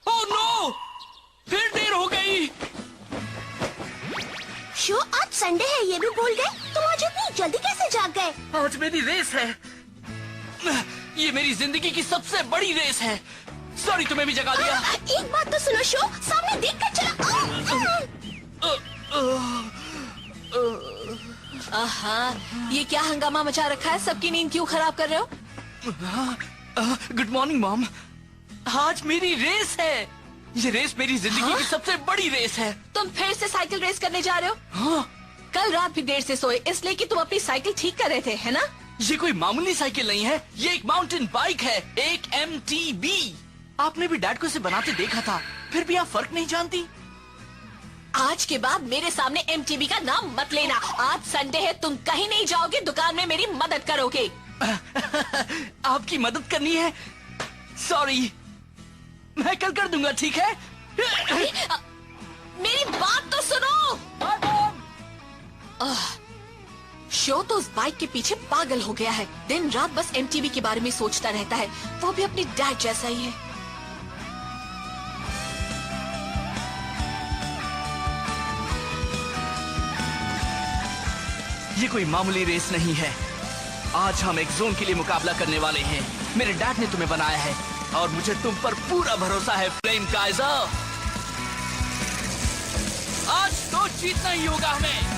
Oh no! फिर देर हो गई। शो, आज संडे है ये भी भूल गए? तुम आज इतनी जल्दी कैसे जाग गए? आज मेरी रेस है। ये मेरी जिंदगी की सबसे बड़ी रेस है। सॉरी तुम्हें भी जगा दिया। एक बात तो सुनो शो, सामने देख कर चला। आहा, ये क्या हंगामा मचा रखा है? सबकी नींद क्यों खराब कर रहे हो? Good morning mom. आज मेरी रेस है। ये रेस मेरी जिंदगी की सबसे बड़ी रेस है। तुम फिर से साइकिल रेस करने जा रहे हो? हाँ। कल रात भी देर से सोए इसलिए कि तुम अपनी साइकिल ठीक कर रहे थे, है ना? ये कोई मामूली साइकिल नहीं है, ये एक माउंटेन बाइक है, एक MTB। आपने भी डैड को इसे बनाते देखा था, फिर भी आप फर्क नहीं जानती। आज के बाद मेरे सामने MTB का नाम मत लेना। आज संडे है, तुम कहीं नहीं जाओगे, दुकान में मेरी मदद करोगे। आपकी मदद करनी है? सॉरी, मैं कल कर दूंगा, ठीक है? मेरी बात तो सुनो। शो तो उस बाइक के पीछे पागल हो गया है। दिन रात बस MTB के बारे में सोचता रहता है। वो भी अपनी डैड जैसा ही है। ये कोई मामूली रेस नहीं है। आज हम एक जोन के लिए मुकाबला करने वाले हैं। मेरे डैड ने तुम्हें बनाया है और मुझे तुम पर पूरा भरोसा है, फ्लेम काइजर। आज तो जीतना ही होगा हमें।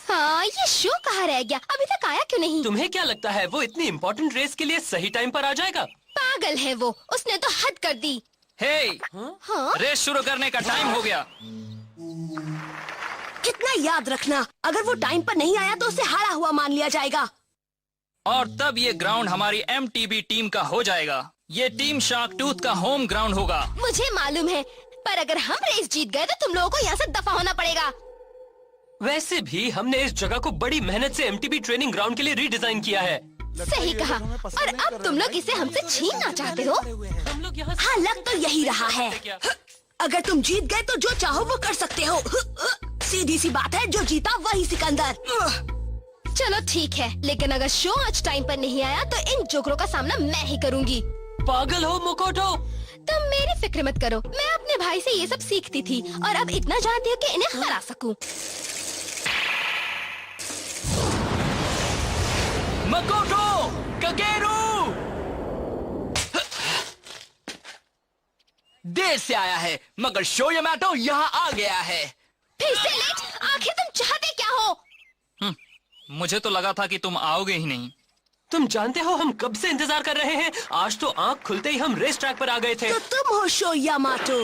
हाँ, ये शो कहाँ रह गया? अभी तक आया क्यों नहीं? तुम्हें क्या लगता है वो इतनी इम्पोर्टेंट रेस के लिए सही टाइम पर आ जाएगा? पागल है वो, उसने तो हद कर दी। हे, हाँ? रेस शुरू करने का टाइम हो गया। कितना याद रखना, अगर वो टाइम पर नहीं आया तो उसे हारा हुआ मान लिया जाएगा। और तब ये ग्राउंड हमारी MTB टीम का हो जाएगा। ये टीम शार्क टूथ का होम ग्राउंड होगा। मुझे मालूम है, पर अगर हम रेस जीत गए तो तुम लोगों को यहाँ से दफा होना पड़ेगा। वैसे भी हमने इस जगह को बड़ी मेहनत से MTB ट्रेनिंग ग्राउंड के लिए रीडिजाइन किया है। सही कहा। और अब तुम लोग इसे हमसे छीनना चाहते हो? हम लोग यहाँ हाँ, लग तो यही रहा है। अगर तुम जीत गए तो जो चाहो वो कर सकते हो। सीधी सी बात है, जो जीता वही सिकंदर। चलो ठीक है, लेकिन अगर शो आज टाइम पर नहीं आया तो इन जोकरों का सामना मैं ही करूंगी। पागल हो मोकोटो? तुम मेरी फिक्र मत करो, मैं अपने भाई से ये सब सीखती थी और अब इतना जानती हूँ कि इन्हें हरा सकूं। मकोटो, कगेरू! देर से आया है, मगर शो यामाटो यहाँ आ गया है। फिर से लेट? आखिर तुम चाहते क्या हो? मुझे तो लगा था कि तुम आओगे ही नहीं। तुम जानते हो हम कब से इंतजार कर रहे हैं? आज तो आंख खुलते ही हम रेस ट्रैक पर आ गए थे। तो तुम हो शो यामाटो।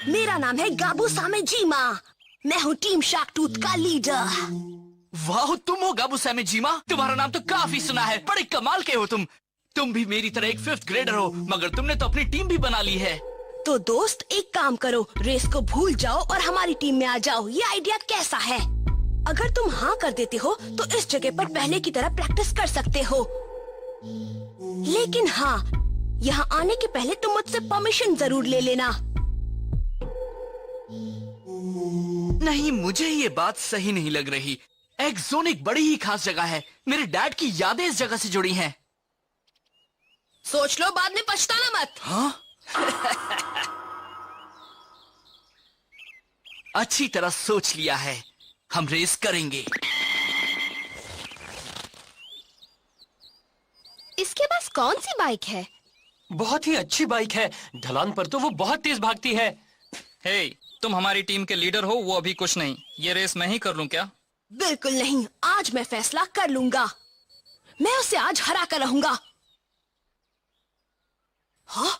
मेरा नाम है गाबू सामेजीमा। मैं हूँ टीम शार्क टूथ का लीडर। वाह, तुम हो गाबू सामेजीमा? तुम्हारा नाम तो काफी सुना है, बड़े कमाल के हो तुम। तुम भी मेरी तरह एक 5th ग्रेडर हो, मगर तुमने तो अपनी टीम भी बना ली है। तो दोस्त, एक काम करो, रेस को भूल जाओ और हमारी टीम में आ जाओ। ये आइडिया कैसा है? अगर तुम हाँ कर देते हो तो इस जगह पर पहले की तरह प्रैक्टिस कर सकते हो। लेकिन हाँ, यहाँ आने के पहले तुम मुझसे परमिशन जरूर ले लेना। नहीं, मुझे ये बात सही नहीं लग रही। एक्स जोन एक बड़ी ही खास जगह है। मेरे डैड की यादें इस जगह से जुड़ी हैं। सोच लो, बाद में पछताना मत। हाँ? अच्छी तरह सोच लिया है, हम रेस करेंगे। इसके पास कौन सी बाइक है? बहुत ही अच्छी बाइक है, ढलान पर तो वो बहुत तेज भागती है। हे, तुम हमारी टीम के लीडर हो, वो अभी कुछ नहीं। ये रेस मैं ही कर लूं क्या? बिल्कुल नहीं, आज मैं फैसला कर लूंगा। मैं उसे आज हरा कर रहूंगा। हाँ?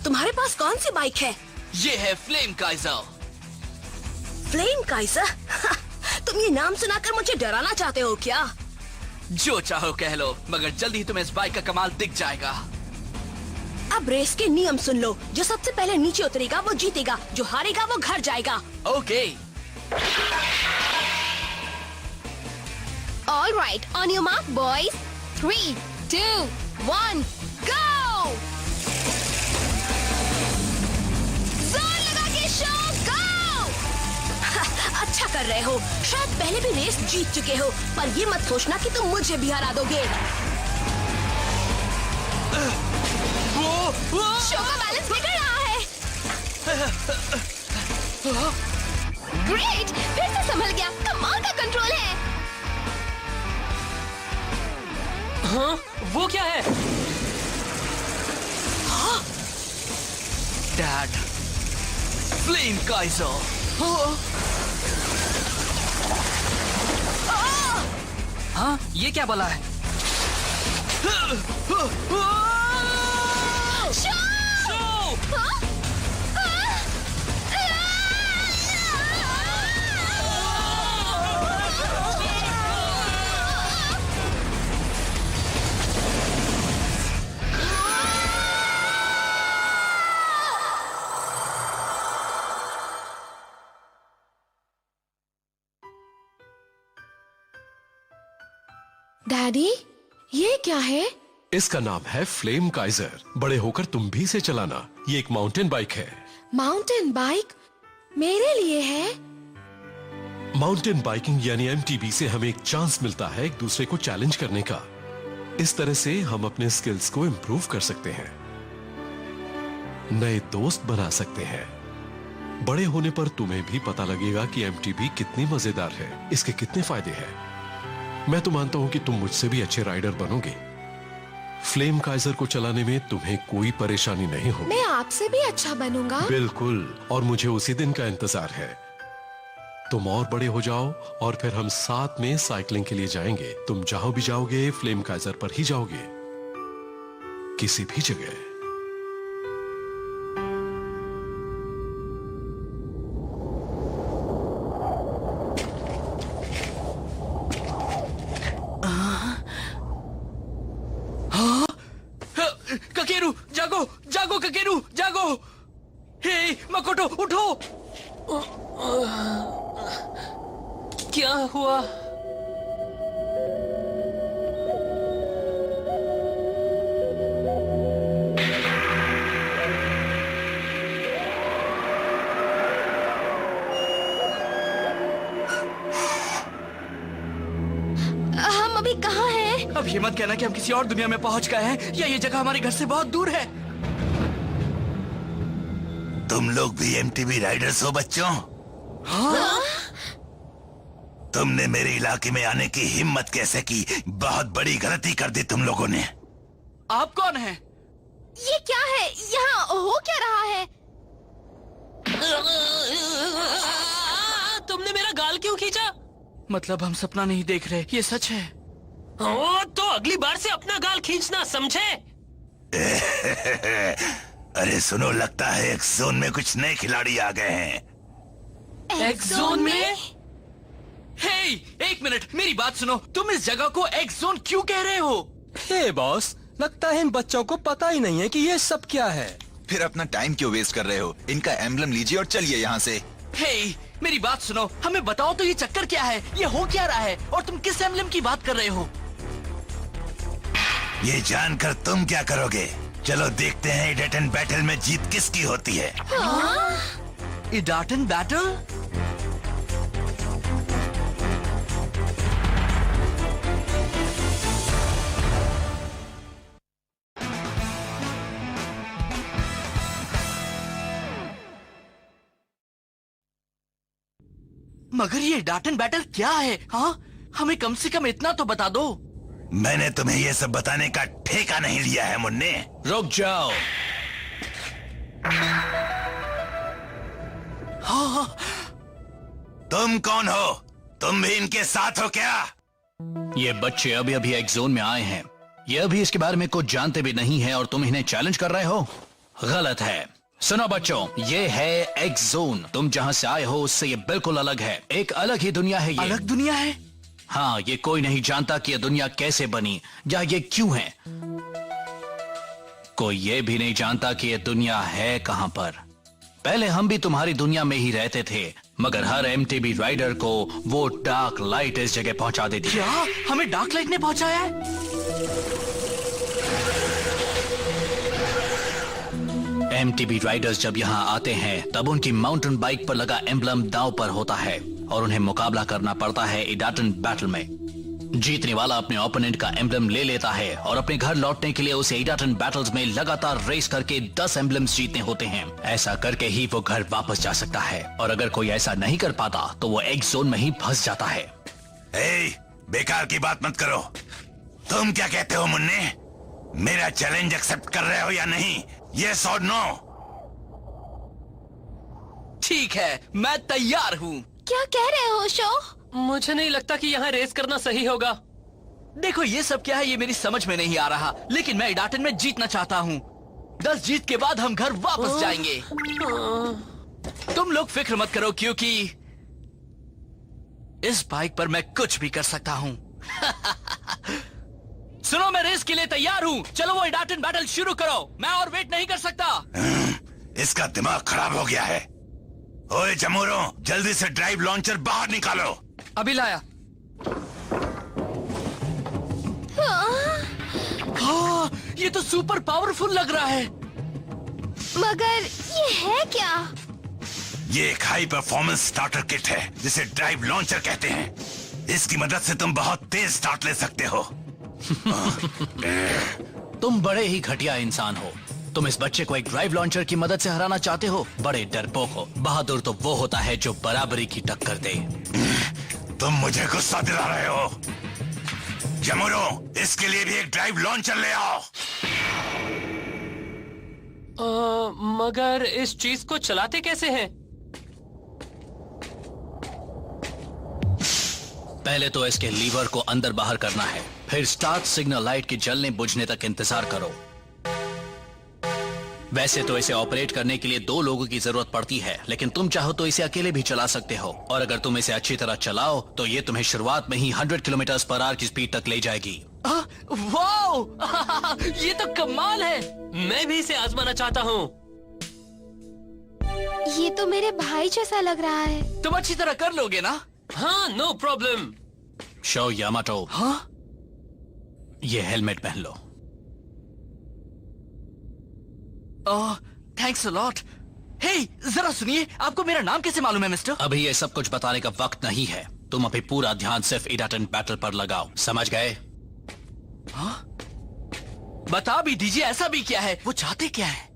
तुम्हारे पास कौन सी बाइक है? ये है फ्लेम काइजर। Flame Kaizer? तुम ये नाम सुनाकर मुझे डराना चाहते हो क्या? जो चाहो कह लो, मगर जल्दी ही तुम्हें इस बाइक का कमाल दिख जाएगा। अब रेस के नियम सुन लो। जो सबसे पहले नीचे उतरेगा वो जीतेगा, जो हारेगा वो घर जाएगा। Okay. All right, on your mark, boys. 3, 2, 1, go! जोर लगा के शो, go! अच्छा कर रहे हो। शायद पहले भी रेस जीत चुके हो, पर ये मत सोचना कि तुम मुझे भी हरा दोगे। शो का बैलेंस बिगड़ रहा है। ग्रेट, फिर से संभल गया। कमाल का कंट्रोल है। हाँ, वो क्या है? Dad, flame Kaizer. हाँ, ये क्या बला है? डैडी, ये क्या है? इसका नाम है फ्लेम काइजर। बड़े होकर तुम भी इसे चलाना। ये एक माउंटेन बाइक है। माउंटेन बाइक मेरे लिए है? माउंटेन बाइकिंग यानी एमटीबी से हमें एक चांस मिलता है एक दूसरे को चैलेंज करने का। इस तरह से हम अपने स्किल्स को इम्प्रूव कर सकते हैं, नए दोस्त बना सकते हैं। बड़े होने पर तुम्हें भी पता लगेगा कि एमटीबी कितनी मजेदार है, इसके कितने फायदे हैं। मैं तो मानता हूं कि तुम मुझसे भी अच्छे राइडर बनोगे। फ्लेम काइजर को चलाने में तुम्हें कोई परेशानी नहीं होगी। मैं आपसे भी अच्छा बनूंगा। बिल्कुल, और मुझे उसी दिन का इंतजार है। तुम और बड़े हो जाओ और फिर हम साथ में साइकिलिंग के लिए जाएंगे। तुम जहां भी जाओगे फ्लेम काइजर पर ही जाओगे, किसी भी जगह। ककेरू, जागो जागो ककेरू, जागो। हे मकोटो, उठो। क्या हुआ? हम अभी कहाँ हैं? अब ये मत कहना कि हम किसी और दुनिया में पहुंच गए हैं, या ये जगह हमारे घर से बहुत दूर है। तुम लोग भी एमटीबी राइडर्स हो बच्चों? हाँ? तुमने मेरे इलाके में आने की हिम्मत कैसे की? बहुत बड़ी गलती कर दी तुम लोगों ने। आप कौन हैं? ये क्या है? यहाँ हो क्या रहा है? तुमने मेरा गाल क्यों खींचा? मतलब हम सपना नहीं देख रहे, ये सच है। ओ, तो अगली बार से अपना गाल खींचना, समझे? अरे सुनो, लगता है एक्स जोन में कुछ नए खिलाड़ी आ गए हैं। एक्स जोन में? हे, एक मिनट, मेरी बात सुनो। तुम इस जगह को एक्स जोन क्यों कह रहे हो? हे बॉस, लगता है इन बच्चों को पता ही नहीं है कि ये सब क्या है। फिर अपना टाइम क्यों वेस्ट कर रहे हो? इनका एम्बलम लीजिए और चलिए यहाँ से। हे, मेरी बात सुनो, हमें बताओ तो ये चक्कर क्या है? ये हो क्या रहा है? और तुम किस एम्बलम की बात कर रहे हो? ये जानकर तुम क्या करोगे? चलो देखते हैं इडाटन बैटल में जीत किसकी होती है। इडाटन बैटल? मगर ये इडाटन बैटल क्या है? हाँ, हमें कम से कम इतना तो बता दो। मैंने तुम्हें ये सब बताने का ठेका नहीं लिया है मुन्ने। रुक जाओ। हाँ, तुम कौन हो? तुम भी इनके साथ हो क्या? ये बच्चे अभी अभी एक्स जोन में आए हैं। ये अभी इसके बारे में कुछ जानते भी नहीं है और तुम इन्हें चैलेंज कर रहे हो? गलत है। सुनो बच्चों, ये है एक्स जोन। तुम जहाँ से आए हो उससे ये बिल्कुल अलग है। एक अलग ही दुनिया है ये। अलग दुनिया है? हाँ, ये कोई नहीं जानता कि ये दुनिया कैसे बनी या ये क्यों है। कोई ये भी नहीं जानता कि ये दुनिया है कहां पर। पहले हम भी तुम्हारी दुनिया में ही रहते थे, मगर हर एमटीबी राइडर को वो डार्क लाइट इस जगह पहुंचा देती है। क्या हमें डार्क लाइट ने पहुंचाया है? एमटीबी राइडर्स जब यहाँ आते हैं तब उनकी माउंटेन बाइक पर लगा एम्बलम दांव पर होता है और उन्हें मुकाबला करना पड़ता है इडाटन बैटल में। जीतने वाला अपने ओपोनेंट का एम्बलम ले लेता है और अपने घर लौटने के लिए उसे इडाटन बैटल्स में लगातार रेस करके 10 एम्बलम्स जीतने होते हैं। ऐसा करके ही वो घर वापस जा सकता है और अगर कोई ऐसा नहीं कर पाता तो वो एक्स जोन में ही फंस जाता है। बेकार की बात मत करो। तुम क्या कहते हो मुन्ने? मेरा चैलेंज एक्सेप्ट कर रहे हो या नहीं? यस और नो? ठीक है, मैं तैयार हूँ। क्या कह रहे हो शो? मुझे नहीं लगता कि यहाँ रेस करना सही होगा। देखो ये सब क्या है, ये मेरी समझ में नहीं आ रहा, लेकिन मैं इडाटन में जीतना चाहता हूँ। 10 जीत के बाद हम घर वापस जाएंगे। तुम लोग फिक्र मत करो क्योंकि इस बाइक पर मैं कुछ भी कर सकता हूँ। सुनो, मैं रेस के लिए तैयार हूँ। चलो वो इडाटन बैटल शुरू करो। मैं और वेट नहीं कर सकता। इसका दिमाग खराब हो गया है। ओए जमूरो, जल्दी से ड्राइव लॉन्चर बाहर निकालो। अभी लाया। हाँ, ये तो सुपर पावरफुल लग रहा है। मगर ये है क्या? ये एक हाई परफॉर्मेंस स्टार्टर किट है जिसे ड्राइव लॉन्चर कहते हैं। इसकी मदद से तुम बहुत तेज स्टार्ट ले सकते हो। तुम बड़े ही घटिया इंसान हो। तुम इस बच्चे को एक ड्राइव लॉन्चर की मदद से हराना चाहते हो? बड़े डरपोक हो। बहादुर तो वो होता है जो बराबरी की टक्कर दे। तुम मुझे गुस्सा दिला रहे हो। जमुरो, इसके लिए भी एक ड्राइव लॉन्चर ले आओ। मगर इस चीज को चलाते कैसे हैं? पहले तो इसके लीवर को अंदर बाहर करना है, फिर स्टार्ट सिग्नल लाइट के जलने बुझने तक इंतजार करो। वैसे तो इसे ऑपरेट करने के लिए 2 लोगों की जरूरत पड़ती है, लेकिन तुम चाहो तो इसे अकेले भी चला सकते हो। और अगर तुम इसे अच्छी तरह चलाओ तो ये तुम्हें शुरुआत में ही 100 किलोमीटर/आवर की स्पीड तक ले जाएगी। वाओ! ये तो कमाल है। मैं भी इसे आजमाना चाहता हूँ। ये तो मेरे भाई जैसा लग रहा है। तुम अच्छी तरह कर लोगे ना? हाँ, नो प्रॉब्लम। शो यामाटो, हाँ? ये हेलमेट पहन लो। Thanks a lot. हे, जरा सुनिए, आपको मेरा नाम कैसे मालूम है मिस्टर? अभी ये सब कुछ बताने का वक्त नहीं है। तुम अभी पूरा ध्यान सिर्फ इडाटन बैटल पर लगाओ, समझ गए? हाँ? बता भी दीजिए, ऐसा भी क्या है? वो चाहते क्या है?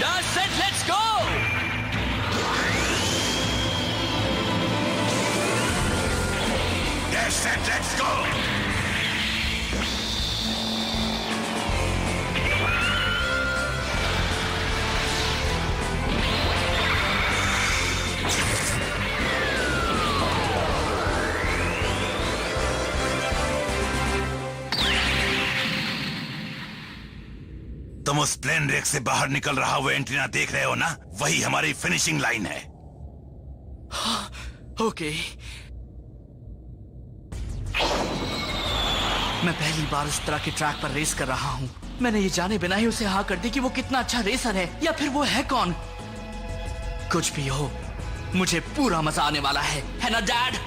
That's it, let's go! That's it, let's go! तुम उस प्लेन रेक से बाहर निकल रहा वो एंटीना देख रहे हो ना? वही हमारी फिनिशिंग लाइन है। ओके। मैं पहली बार इस तरह के ट्रैक पर रेस कर रहा हूँ। मैंने ये जाने बिना ही उसे हाँ कर दी कि वो कितना अच्छा रेसर है, या फिर वो है कौन। कुछ भी हो, मुझे पूरा मजा आने वाला है ना डैड?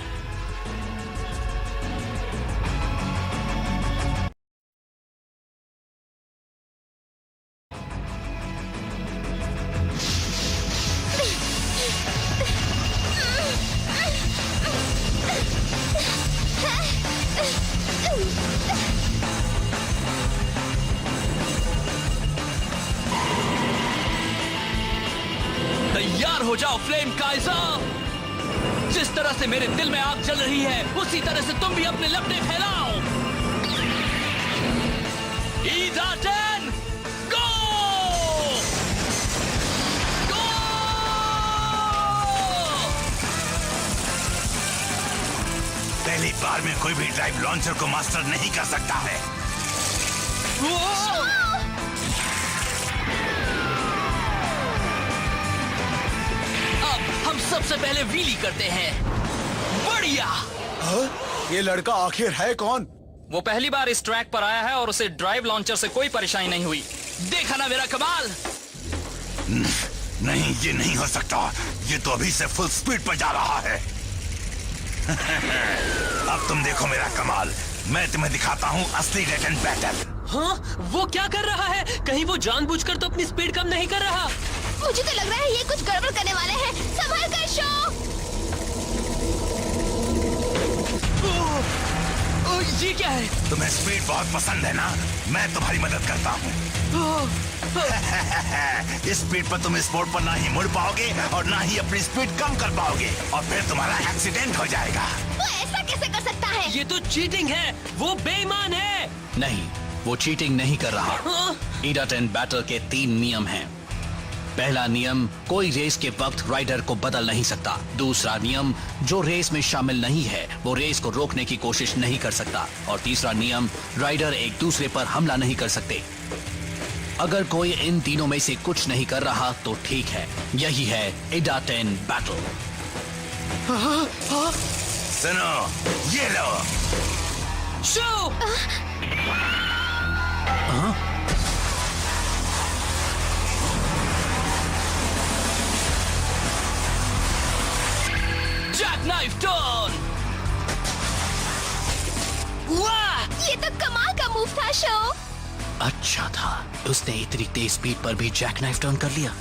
तैयार हो जाओ फ्लेम काइजर। जिस तरह से मेरे दिल में आग जल रही है, उसी तरह से तुम भी अपने लपटे फैलाओ। इडाटन गो! गो! पहली बार में कोई भी ड्राइव लॉन्चर को मास्टर नहीं कर सकता है। सबसे पहले व्हीली करते हैं। बढ़िया। ये लड़का आखिर है कौन? वो पहली बार इस ट्रैक पर आया है और उसे ड्राइव लॉन्चर से कोई परेशानी नहीं हुई। देखा ना मेरा कमाल? नहीं, ये नहीं हो सकता। ये तो अभी से फुल स्पीड पर जा रहा है। अब तुम देखो मेरा कमाल। मैं तुम्हें दिखाता हूँ असली डेट एंड बैटल। हाँ, वो क्या कर रहा है? कहीं वो जानबूझकर तो अपनी स्पीड कम नहीं कर रहा। मुझे तो लग रहा है ये कुछ गड़बड़ करने वाले हैं। संभल कर शो। ये क्या है? तुम्हें स्पीड बहुत पसंद है ना? मैं तुम्हारी मदद करता हूँ। इस स्पीड पर तुम इस मोड़ पर ना ही मुड़ पाओगे और ना ही अपनी स्पीड कम कर पाओगे और फिर तुम्हारा एक्सीडेंट हो जाएगा। वो ऐसा कैसे कर सकता है? ये तो चीटिंग है। वो बेईमान है। नहीं, वो चीटिंग नहीं कर रहा। इडाटेन बैटल के 3 नियम हैं। पहला नियम, कोई रेस के वक्त राइडर को बदल नहीं सकता। दूसरा नियम, जो रेस में शामिल नहीं है वो रेस को रोकने की कोशिश नहीं कर सकता। और तीसरा नियम, राइडर एक दूसरे पर हमला नहीं कर सकते। अगर कोई इन तीनों में से कुछ नहीं कर रहा तो ठीक है। यही है इडाटेन बैटल। सुनो, ये लो। शो! Jackknife turn. वाह, ये तो कमाल का मूव था शो। अच्छा था, उसने इतनी तेज स्पीड पर भी जैकनाइफ टर्न कर लिया।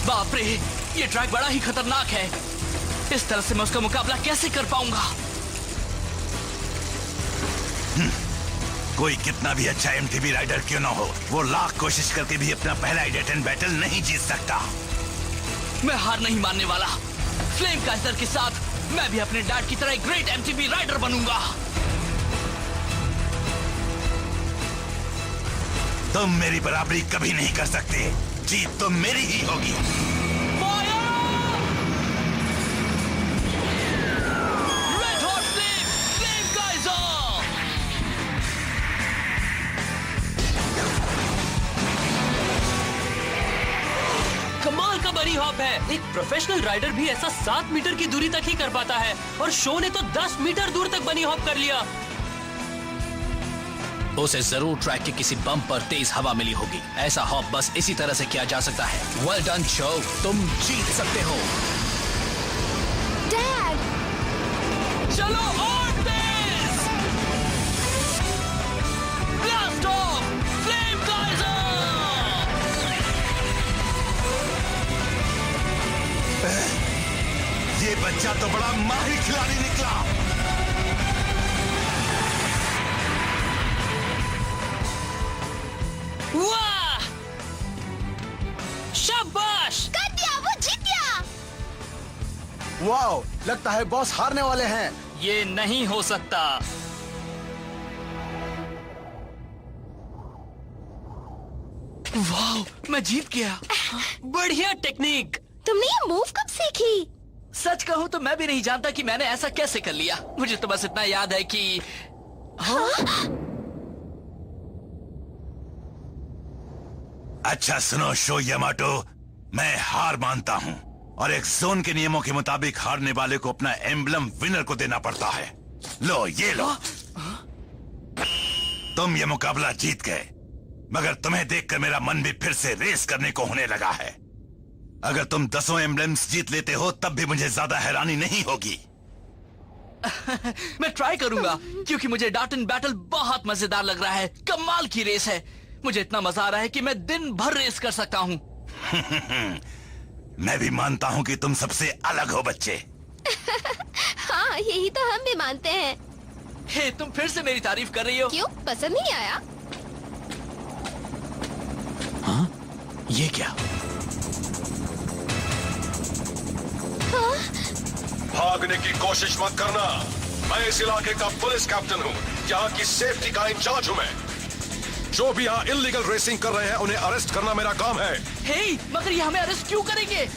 बाप रे, ये ट्रैक बड़ा ही खतरनाक है। इस तरह से मैं उसका मुकाबला कैसे कर पाऊंगा? कोई कितना भी अच्छा एमटीबी राइडर क्यों ना हो, वो लाख कोशिश करके भी अपना पहला इडाटेन बैटल नहीं जीत सकता। मैं हार नहीं मानने वाला। फ्लेम काइजर के साथ मैं भी अपने डैड की तरह एक ग्रेट एमटीबी राइडर बनूंगा। तुम मेरी बराबरी कभी नहीं कर सकते। जीत तो मेरी ही होगी। Red hot flame Kaizer. कमाल का बनी हॉप है। एक प्रोफेशनल राइडर भी ऐसा 7 मीटर की दूरी तक ही कर पाता है और शो ने तो 10 मीटर दूर तक बनी हॉप कर लिया। उसे जरूर ट्रैक के किसी बम पर तेज हवा मिली होगी। ऐसा हॉप बस इसी तरह से किया जा सकता है। वेल डन शो, तुम जीत सकते हो। डैड, चलो और तेज। Blast off Flame Kaiser. ये बच्चा तो बड़ा माहिर खिलाड़ी निकला। वाह! शाबाश! कर दिया, वो जीत गया। वाओ, लगता है बॉस हारने वाले हैं। ये नहीं हो सकता। वाह, मैं जीत गया। बढ़िया टेक्निक। तुमने ये मूव कब सीखी? सच कहूँ तो मैं भी नहीं जानता कि मैंने ऐसा कैसे कर लिया। मुझे तो बस इतना याद है कि अच्छा सुनो शो यामाटो, मैं हार मानता हूँ और एक जोन के नियमों के मुताबिक हारने वाले को अपना एम्बलम विनर को देना पड़ता है। लो ये लो। तुम ये मुकाबला जीत गए, मगर तुम्हें देखकर मेरा मन भी फिर से रेस करने को होने लगा है। अगर तुम 10 एम्बलम्स जीत लेते हो तब भी मुझे ज्यादा हैरानी नहीं होगी। मैं ट्राई करूंगा क्योंकि मुझे डाटन बैटल बहुत मजेदार लग रहा है। कमाल की रेस है। मुझे इतना मजा आ रहा है कि मैं दिन भर रेस कर सकता हूँ। मैं भी मानता हूँ कि तुम सबसे अलग हो बच्चे। हाँ, यही तो हम भी मानते हैं। हे, तुम फिर से मेरी तारीफ कर रही हो। क्यों, पसंद नहीं आया? हाँ? ये क्या? भागने की कोशिश मत करना। मैं इस इलाके का पुलिस कैप्टन हूँ। यहाँ की सेफ्टी का इंचार्ज हूँ मैं। जो भी यहाँ इल्लीगल रेसिंग कर रहे हैं उन्हें अरेस्ट करना मेरा काम है। हे, मगर ये हमें अरेस्ट क्यों करेंगे?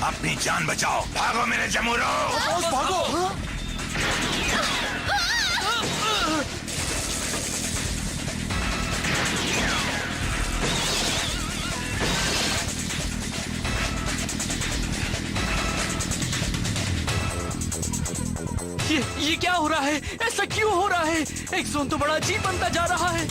अपनी जान बचाओ। भागो मेरे जमूरो। भागो। ये क्या हो रहा है? ऐसा क्यों हो रहा है? एक जोन तो बड़ा अजीब बनता जा रहा है।